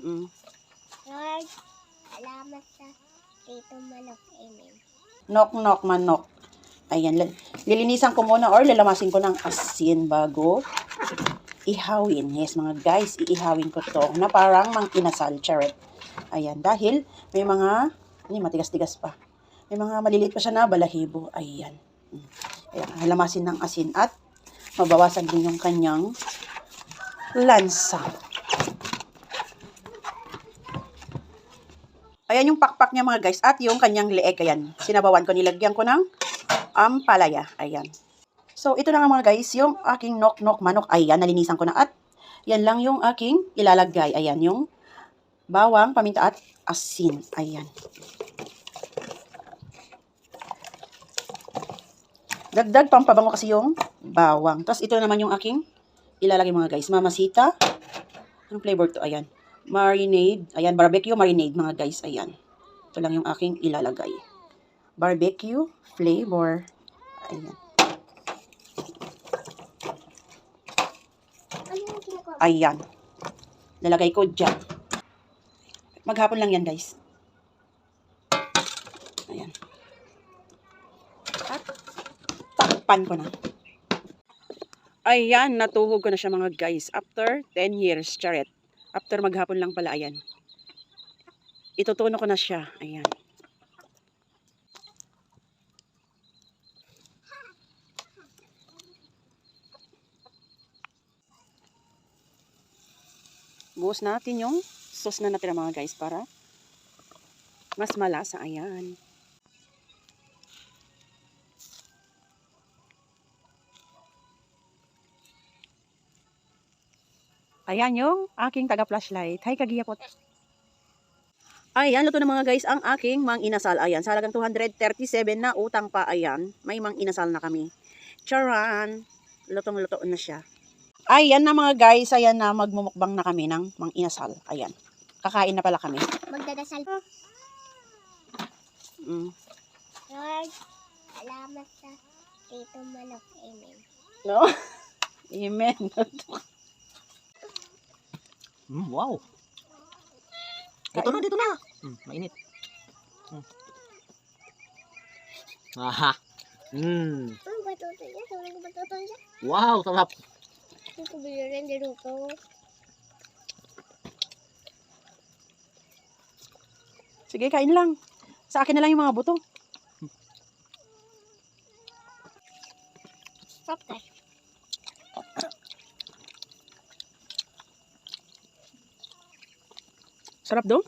Mm. Lord, salamat sa Tito Manok. Amen. Nok manok. Ayan, lilinisan ko muna or lalamasin ko ng asin bago ihawin. Yes, mga guys, iihawin ko to na parang mang-inasal, charet. Ayan, dahil may mga, matigas-tigas pa. May mga maliliit pa siya na balahibo. Ayan. Ayan, halamasin ng asin at mabawasan din yung kanyang lansa. Ayan yung pakpak niya mga guys at yung kanyang leeg. Ayan, sinabawan ko, nilagyan ko ng ampalaya. Ayan. So, ito na nga mga guys, yung aking nok manok. Ayan, nalinisan ko na at yan lang yung aking ilalagay. Ayan, yung bawang, paminta at asin. Ayan. Dagdag pampabango kasi yung bawang. Tapos ito naman yung aking ilalagay mga guys. Mamasita. Anong flavor to? Ayan. Marinade. Ayan, barbecue marinade mga guys. Ayan. Ito lang yung aking ilalagay. Barbecue flavor. Ayan. Ayan. Lalagay ko dyan. Maghapon lang yan guys. Ayan. At takpan ko na. Ayan, natuhog ko na siya mga guys. After 10 years, charet. After maghapon lang pala, ayan. Itutuno ko na siya. Ayan. Buhos natin yung sauce na natira mga guys para mas malasa. Ayan. Ayan yung aking taga-flashlight. Hi, kagiyapot. Ayan, luto na mga guys ang aking mang-inasal. Ayan, sa halagang 237 na utang pa. Ayan, may mang-inasal na kami. Charan! Lutong-luto na siya. Ayan na mga guys, ayan na magmumukbang na kami ng mang-inasal. Ayan, kakain na pala kami. Magdadasal. Lord, salamat sa Tito Manok. Amen. No? Amen. Wow. Dito na. Mainit. Aha. Ang batuto niya. Sobrang batuto niya. Wow, sarap. Hindi ko bilirin. Diruto. Sige, kain lang. Sa akin na lang yung mga buto. Okay. Sarap do?